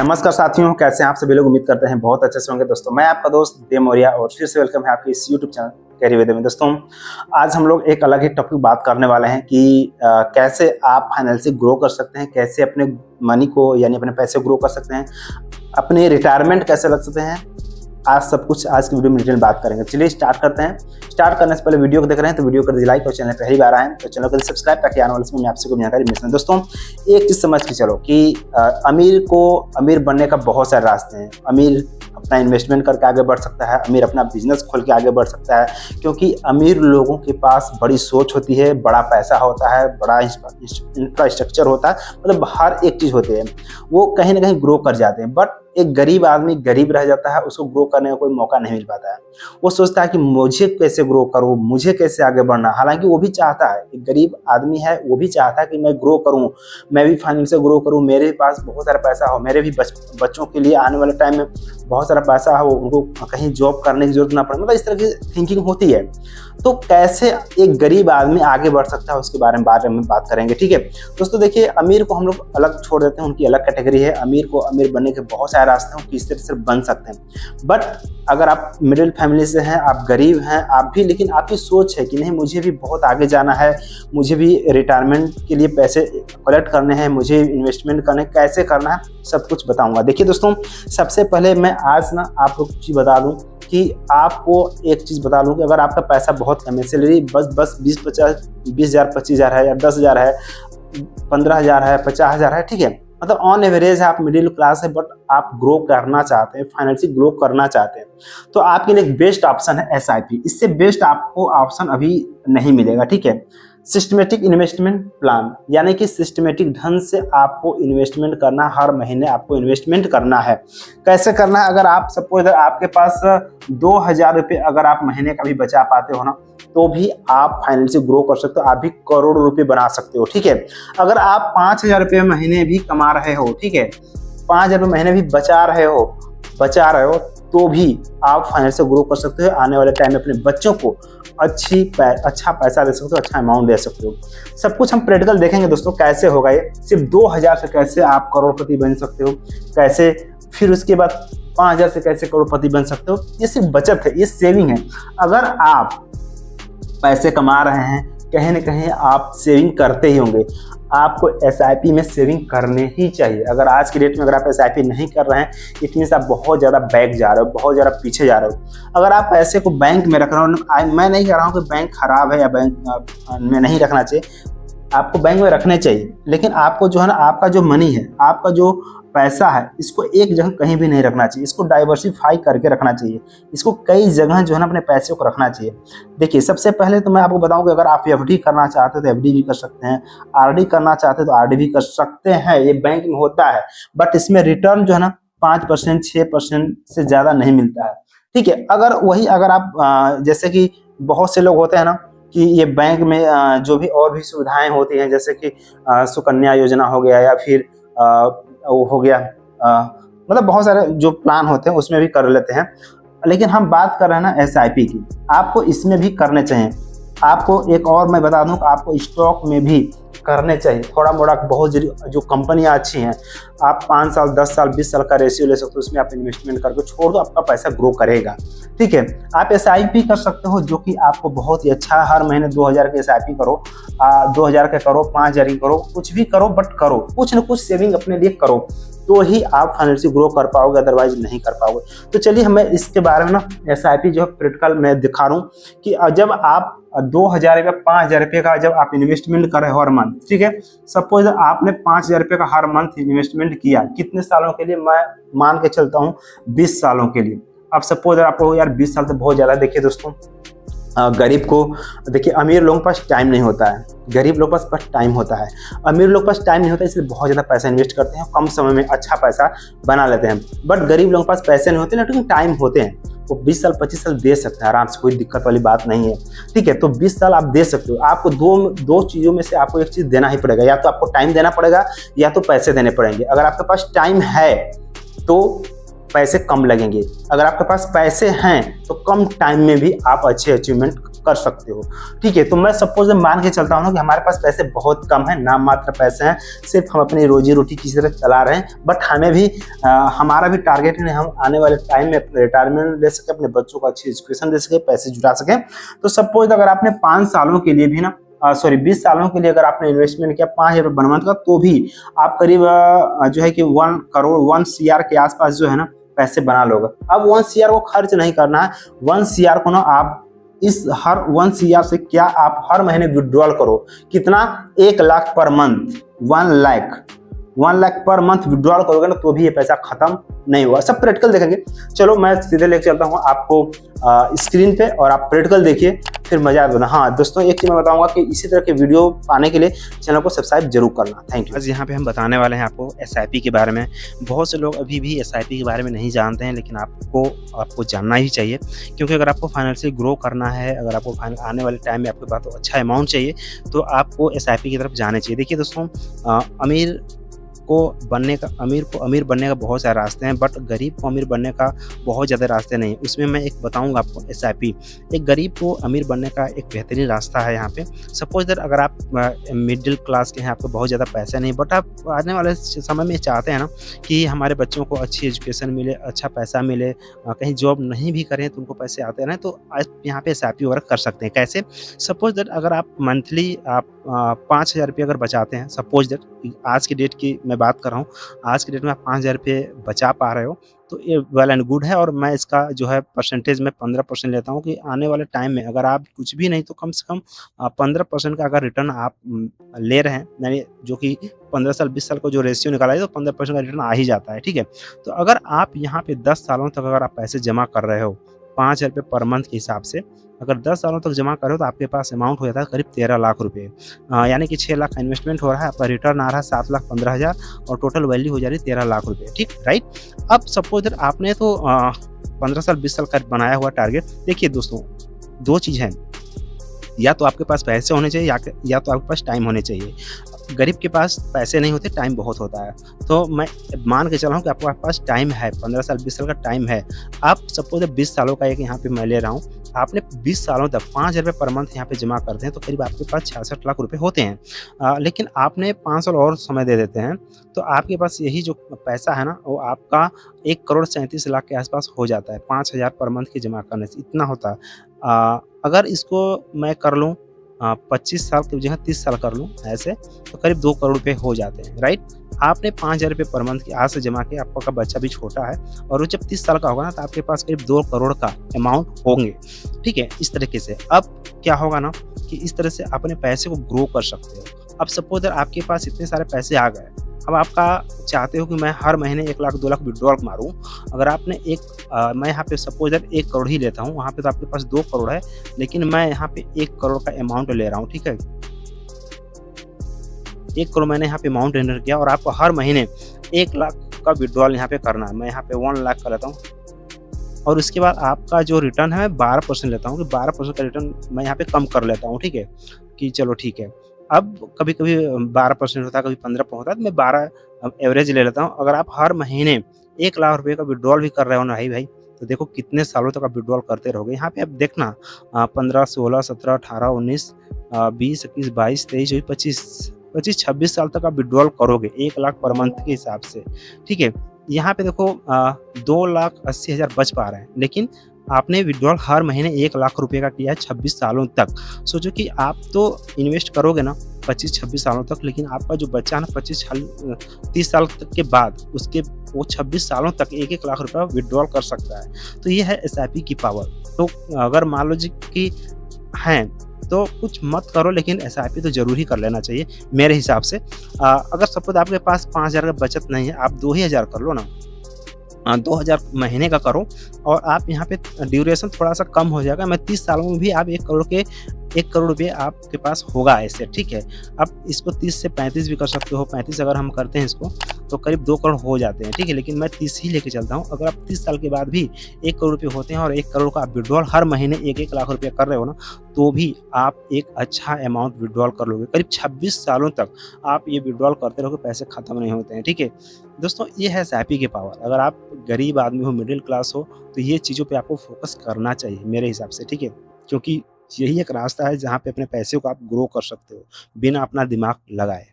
नमस्कार साथियों, कैसे हैं आप सभी लोग। उम्मीद करते हैं बहुत अच्छे से होंगे। दोस्तों मैं आपका दोस्त देव मौर्य और फिर से वेलकम है आपके इस यूट्यूब चैनल कैरियर विद में। दोस्तों आज हम लोग एक अलग ही टॉपिक बात करने वाले हैं कि कैसे आप फाइनेंशियल ग्रो कर सकते हैं, कैसे अपने मनी को यानी अपने पैसे ग्रो कर सकते हैं, अपने रिटायरमेंट कैसे रख सकते हैं। आज सब कुछ आज की वीडियो में डिटेल बात करेंगे। चलिए स्टार्ट करते हैं। स्टार्ट करने से पहले वीडियो को देख रहे हैं तो वीडियो कर दीजिए लाइक और चैनल पहली बार आए तो चैनल को सब्सक्राइब ताकि आने वाले समय में आपसे कोई जानकारी मिल सके। दोस्तों एक चीज समझ के चलो कि अमीर को अमीर बनने का बहुत सारे रास्ते हैं। अमीर अपना इन्वेस्टमेंट करके आगे बढ़ सकता है, अमीर अपना बिजनेस खोल के आगे बढ़ सकता है, क्योंकि अमीर लोगों के पास बड़ी सोच होती है, बड़ा पैसा होता है, बड़ा इंफ्रास्ट्रक्चर होता है, मतलब हर एक चीज़ होती है। वो कहीं ना कहीं ग्रो कर जाते हैं। बट एक गरीब आदमी गरीब रह जाता है, उसको ग्रो करने का कोई मौका नहीं मिल पाता है। वो सोचता है कि मुझे कैसे ग्रो करूँ, मुझे कैसे आगे बढ़ना। हालांकि वो भी चाहता है, एक गरीब आदमी है वो भी चाहता है कि मैं ग्रो करूँ, मैं भी फाइनेंशियल ग्रो करूँ, मेरे पास बहुत सारा पैसा हो, मेरे भी बच्चों के लिए आने वाले टाइम में बहुत सारा पैसा हो, उनको कहीं जॉब करने की जरूरत ना पड़े, मतलब इस तरह की थिंकिंग होती है। तो कैसे एक गरीब आदमी आगे बढ़ सकता है उसके बारे में बात करेंगे। ठीक है दोस्तों, देखिए अमीर को हम लोग अलग छोड़ देते हैं, उनकी अलग कैटेगरी है। अमीर को अमीर बनने के बहुत सारे रास्ते हैं, किस तरह से बन सकते हैं। बट अगर आप मिडिल फैमिली से हैं, आप गरीब हैं, आप भी, लेकिन आपकी सोच है कि नहीं मुझे भी बहुत आगे जाना है, मुझे भी रिटायरमेंट के लिए पैसे कलेक्ट करने हैं, मुझे इन्वेस्टमेंट करने कैसे करना है, सब कुछ बताऊंगा। देखिए दोस्तों, सबसे पहले मैं आज ना आपको कुछ चीज़ बता दूं कि आपको एक चीज़ बता दूं कि अगर आपका पैसा बहुत कम है, सैलरी बस 20,000 25,000 है या 10,000 है, 15,000 है, 50,000 है, ठीक है, मतलब ऑन एवरेज है, आप मिडिल क्लास है, बट आप ग्रो करना चाहते हैं, फाइनेंशियल ग्रो करना चाहते हैं, तो आपके लिए एक बेस्ट ऑप्शन है SIP। इससे बेस्ट आपको ऑप्शन अभी नहीं मिलेगा। ठीक है, सिस्टमेटिक इन्वेस्टमेंट प्लान, यानी कि सिस्टमेटिक ढंग से आपको इन्वेस्टमेंट करना, हर महीने आपको इन्वेस्टमेंट करना है। कैसे करना है? अगर आप सपोज आपके पास 2,000 रुपये अगर आप महीने का भी बचा पाते हो ना, तो भी आप फाइनेंशियल ग्रो कर सकते हो, आप भी करोड़ों रुपए बना सकते हो। ठीक है, अगर आप 5,000 रुपये महीने भी कमा रहे हो, ठीक है, 5,000 रुपये महीने भी बचा रहे हो, तो भी आप फाइनेंशियल ग्रो कर सकते हो। आने वाले टाइम में अपने बच्चों को अच्छा पैसा दे सकते हो, अच्छा अमाउंट दे सकते हो। सब कुछ हम प्रैक्टिकल देखेंगे दोस्तों, कैसे होगा ये। सिर्फ 2,000 से कैसे आप करोड़पति बन सकते हो, कैसे फिर उसके बाद 5,000 से कैसे करोड़पति बन सकते हो। ये सिर्फ बचत है, ये सेविंग है। अगर आप पैसे कमा रहे हैं, कहीं ना कहीं आप सेविंग करते ही होंगे। आपको SIP में सेविंग करने ही चाहिए। अगर आज की डेट में अगर आप SIP नहीं कर रहे हैं, इट मीन्स आप बहुत ज़्यादा बैक जा रहे हो, बहुत ज़्यादा पीछे जा रहे हो। अगर आप पैसे को बैंक में रख रहे हो, मैं नहीं कह रहा हूँ कि बैंक खराब है या बैंक में नहीं रखना चाहिए, आपको बैंक में रखने चाहिए, लेकिन आपको जो है ना, आपका जो मनी है, आपका जो पैसा है, इसको एक जगह कहीं भी नहीं रखना चाहिए, इसको डाइवर्सिफाई करके रखना चाहिए, इसको कई जगह जो है ना अपने पैसे को रखना चाहिए। देखिए सबसे पहले तो मैं आपको बताऊं कि अगर आप FD करना चाहते हो तो FD भी कर सकते हैं, RD करना चाहते हो तो RD भी कर सकते हैं, ये बैंक में होता है, बट इसमें रिटर्न जो है ना 5% 6% से ज़्यादा नहीं मिलता है। ठीक है, अगर आप जैसे कि बहुत से लोग होते हैं ना कि ये बैंक में जो भी और भी सुविधाएं होती हैं, जैसे कि सुकन्या योजना हो गया या फिर वो हो गया, मतलब बहुत सारे जो प्लान होते हैं उसमें भी कर लेते हैं। लेकिन हम बात कर रहे हैं ना SIP की, आपको इसमें भी करने चाहिए। आपको एक और मैं बता दूं कि आपको स्टॉक में भी करने चाहिए, थोड़ा मोड़ा बहुत जो कंपनियां अच्छी हैं, आप 5 साल 10 साल 20 साल का रेशियो ले सकते हो, उसमें आप इन्वेस्टमेंट करके छोड़ दो, आपका पैसा ग्रो करेगा। ठीक है, आप SIP कर सकते हो, जो कि आपको बहुत ही अच्छा, हर महीने 2,000 के SIP करो, 2,000 के करो, 5,000 की करो, कुछ भी करो, बट करो, कुछ न कुछ सेविंग अपने लिए करो, तो ही आप फाइनेंशियल ग्रो कर पाओगे, अदरवाइज नहीं कर पाओगे। तो चलिए हमें इसके बारे में ना SIP जो है प्रैक्टिकल मैं दिखा रहा हूँ कि जब आप 2,000 या 5,000 रुपये का जब आप इन्वेस्टमेंट कर रहे हो हर मंथ, ठीक है, सपोज आपने 5,000 रुपये का हर मंथ इन्वेस्टमेंट किया, कितने सालों के लिए? मैं मान के चलता हूँ 20 सालों के लिए। अब सपोज आपको यार 20 साल तो बहुत ज़्यादा। देखिए दोस्तों, गरीब को देखिए, अमीर लोगों के पास टाइम नहीं होता है, गरीब लोगों के पास टाइम होता है। अमीर लोगों के पास टाइम नहीं होता, इसलिए बहुत ज़्यादा पैसा इन्वेस्ट करते हैं, कम समय में अच्छा पैसा बना लेते हैं। बट गरीब लोगों के पास पैसे नहीं होते, लेकिन टाइम होते हैं, वो 20 साल 25 साल दे सकते हैं आराम से, कोई दिक्कत वाली बात नहीं है। ठीक है, तो 20 साल आप दे सकते हो। आपको दो चीज़ों में से आपको एक चीज़ देना ही पड़ेगा, या तो आपको टाइम देना पड़ेगा या तो पैसे देने पड़ेंगे। अगर आपके पास टाइम है तो पैसे कम लगेंगे। अगर आपके पास पैसे हैं तो कम टाइम में भी आप अच्छे अचीवमेंट कर सकते हो। ठीक है, तो मैं सपोज मान के चलता हूँ ना कि हमारे पास पैसे बहुत कम हैं, नाम मात्र पैसे हैं, सिर्फ हम अपनी रोजी रोटी किसी तरह चला रहे हैं, बट हमें भी हमारा भी टारगेट है हम आने वाले टाइम में रिटायरमेंट ले सके, अपने बच्चों को अच्छी एजुकेशन दे सके, पैसे जुटा सके। तो सपोज अगर आपने 5 सालों के लिए भी ना 20 सालों के लिए अगर आपने इन्वेस्टमेंट किया 5,000 रुपये पर मंथ का, तो भी आप करीब जो है कि 1 करोड़ 1 CR के आसपास जो है ना पैसे बना लोगे। अब 1 CR को खर्च नहीं करना है, 1 CR को ना आप इस हर 1 CR से क्या आप हर महीने विड्रॉल करो, कितना 1 lakh per month, 1 lakh per month withdrawal करोगे ना तो भी ये पैसा खत्म नहीं होगा। सब प्रैक्टिकल देखेंगे। चलो मैं सीधे लेकर चलता हूँ आपको स्क्रीन पे और आप प्रैक्टिकल देखिए, फिर मजा आएगा। हाँ दोस्तों, एक चीज मैं बताऊंगा कि इसी तरह के वीडियो पाने के लिए चैनल को सब्सक्राइब जरूर करना। Thank you. आज यहाँ पे हम बताने वाले हैं आपको SIP के बारे में। बहुत से लोग अभी भी SIP के बारे में नहीं जानते हैं, लेकिन आपको जानना ही चाहिए, क्योंकि अगर आपको फाइनेंशियली ग्रो करना है, अगर आपको आने वाले टाइम में आपके पास अच्छा अमाउंट चाहिए, तो आपको SIP की तरफ जाना चाहिए। देखिए दोस्तों, अमीर को अमीर बनने का बहुत सारे रास्ते हैं, बट गरीब को अमीर बनने का बहुत ज़्यादा रास्ते नहीं। उसमें मैं एक बताऊंगा आपको SIP, एक गरीब को अमीर बनने का एक बेहतरीन रास्ता है यहाँ पे। सपोज दैट अगर आप मिडिल क्लास के हैं, आपको बहुत ज़्यादा पैसा नहीं, बट आप आने वाले समय में चाहते हैं ना कि हमारे बच्चों को अच्छी एजुकेशन मिले, अच्छा पैसा मिले, कहीं जॉब नहीं भी करें तो उनको पैसे आते रहें, तो आप यहाँ पे SIP वर्क कर सकते हैं। कैसे? सपोज दैट अगर आप मंथली आप 5,000 रुपये अगर बचाते हैं, सपोज दैट आज की डेट की मैं बात कर रहा हूँ, आज की डेट में आप 5,000 रुपये बचा पा रहे हो, तो ये वेल एंड गुड है। और मैं इसका जो है परसेंटेज में 15% लेता हूँ कि आने वाले टाइम में अगर आप कुछ भी नहीं तो कम से कम 15% का अगर रिटर्न आप ले रहे हैं, यानी जो कि 15 साल 20 साल का जो रेशियो निकाला है, तो 15% का रिटर्न आ ही जाता है। ठीक है, तो अगर आप यहाँ पे 10 सालों तक अगर आप पैसे जमा कर रहे हो 5,000 रुपये पर मंथ के हिसाब से, अगर 10 सालों तक जमा करो तो आपके पास अमाउंट हो जाता है करीब 13 लाख रुपए, यानी कि 6 लाख का इन्वेस्टमेंट हो रहा है, आपका रिटर्न आ रहा है 7,15,000 और टोटल वैल्यू हो जा रही है 13 लाख रुपए। ठीक, राइट। अब सपोज दैट आपने तो 15 साल 20 साल का बनाया हुआ टारगेट। देखिए दोस्तों, 2 चीज़ हैं, या तो आपके पास पैसे होने चाहिए या तो आपके पास टाइम होने चाहिए। गरीब के पास पैसे नहीं होते, टाइम बहुत होता है। तो मैं मान के चल रहा हूँ कि आपके पास टाइम है, 15 साल 20 साल का टाइम है। आप सपोज 20 सालों का एक यहाँ पे मैं ले रहा हूँ, आपने 20 सालों तक 5,000 रुपये पर मंथ यहाँ पे जमा करते हैं तो करीब आपके पास 66 लाख रुपए होते हैं। लेकिन आपने 5 साल और समय दे देते हैं तो आपके पास यही जो पैसा है ना, वो आपका 1 करोड़ 37 लाख के आसपास हो जाता है। 5,000 पर मंथ की जमा करने से इतना होता है। अगर इसको मैं कर लूँ 25 साल की जगह 30 साल कर लूँ ऐसे, तो करीब 2 करोड़ रुपए हो जाते हैं। राइट, आपने 5,000 रुपये पर मंथ की आज से जमा किया, आपका बच्चा भी छोटा है और वो जब 30 साल का होगा ना तो आपके पास करीब 2 करोड़ का अमाउंट होंगे। ठीक है, इस तरीके से अब क्या होगा ना कि इस तरह से अपने पैसे को ग्रो कर सकते हो। अब सपोज आपके पास इतने सारे पैसे आ गए, अब आपका चाहते हो कि मैं हर महीने 1 लाख 2 लाख विड्रॉल मारूं। अगर आपने मैं यहाँ पे सपोज 1 करोड़ ही लेता हूँ, वहाँ पे तो आपके पास 2 करोड़ है, लेकिन मैं यहाँ पे 1 करोड़ का अमाउंट ले रहा हूँ। ठीक है, 1 करोड़ मैंने यहाँ पे अमाउंट एंटर किया और आपको हर महीने 1 लाख का विड्रॉल यहाँ पे करना है। मैं यहाँ पे 1 लाख का लेता हूँ और उसके बाद आपका जो रिटर्न है मैं 12% लेता हूँ कि 12% का रिटर्न मैं यहाँ पे कम कर लेता हूँ। ठीक है, कि चलो ठीक है, अब कभी कभी 12% होता है, कभी 15% होता है, तो मैं 12 एवरेज ले लेता हूँ। अगर आप हर महीने 1 लाख रुपए का विड्रॉल भी कर रहे हो ना भाई, तो देखो कितने सालों तक आप विड्रॉल करते रहोगे। यहाँ पे आप देखना 15, 16, 17, 18, 19, 20, 21, 22, 23, 24, 25, 26 साल तक आप विड्रॉल करोगे 1 लाख पर मंथ के हिसाब से। ठीक है, यहाँ पे देखो 2,80,000 बच पा रहे हैं, लेकिन आपने विड्रॉल हर महीने 1 लाख रुपए का किया है 26 सालों तक। सोचो कि आप तो इन्वेस्ट करोगे ना 25-26 सालों तक, लेकिन आपका जो बच्चा है ना 25-30 साल तक के बाद उसके वो 26 सालों तक 1-1 लाख रुपया विड्रॉल कर सकता है। तो ये है SIP की पावर। तो अगर मान लो जी कि हैं तो कुछ मत करो, लेकिन SIP तो जरूर ही कर लेना चाहिए मेरे हिसाब से। अगर सपोज आपके पास 5,000 का बचत नहीं है, आप 2,000 कर लो ना, 2,000 महीने का करो और आप यहाँ पे ड्यूरेशन थोड़ा सा कम हो जाएगा। मैं 30 सालों में भी आप 1 करोड़ के 1 करोड़ रुपये आपके पास होगा ऐसे, ठीक है। अब इसको 30 से 35 भी कर सकते हो, 35 अगर हम करते हैं इसको तो करीब 2 करोड़ हो जाते हैं, ठीक है। लेकिन मैं 30 ही लेके चलता हूँ। अगर आप 30 साल के बाद भी 1 करोड़ रुपये होते हैं और 1 करोड़ का आप विड्रॉल हर महीने 1-1 लाख रुपये कर रहे हो ना, तो भी आप एक अच्छा अमाउंट विड्रॉल कर लोगे। करीब 26 सालों तक आप ये विड्रॉल करते रहोगे, पैसे खत्म नहीं होते हैं, ठीक है। दोस्तों ये है एसआईपी की पावर। अगर आप गरीब आदमी हो, मिडिल क्लास हो, तो ये चीज़ों पे आपको फोकस करना चाहिए मेरे हिसाब से, ठीक है। क्योंकि यही एक रास्ता है जहाँ पे अपने पैसे को आप ग्रो कर सकते हो, बिना अपना दिमाग लगाए।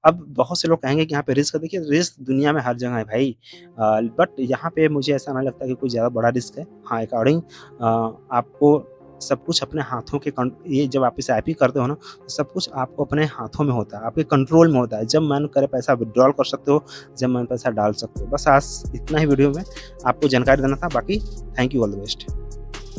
अब बहुत से लोग कहेंगे कि यहाँ पे रिस्क है, देखिए रिस्क दुनिया में हर जगह है भाई, बट यहाँ पे मुझे ऐसा नहीं लगता कि कोई ज़्यादा बड़ा रिस्क है। हाँ, अकॉर्डिंग आपको सब कुछ अपने हाथों के ये जब आप एसआईपी करते हो ना, तो सब कुछ आपको अपने हाथों में होता है, आपके कंट्रोल में होता है। जब मन करे पैसा विड्रॉल कर सकते हो, जब मन पैसा डाल सकते हो। बस आज इतना ही वीडियो में आपको जानकारी देना था। बाकी thank you, all the best.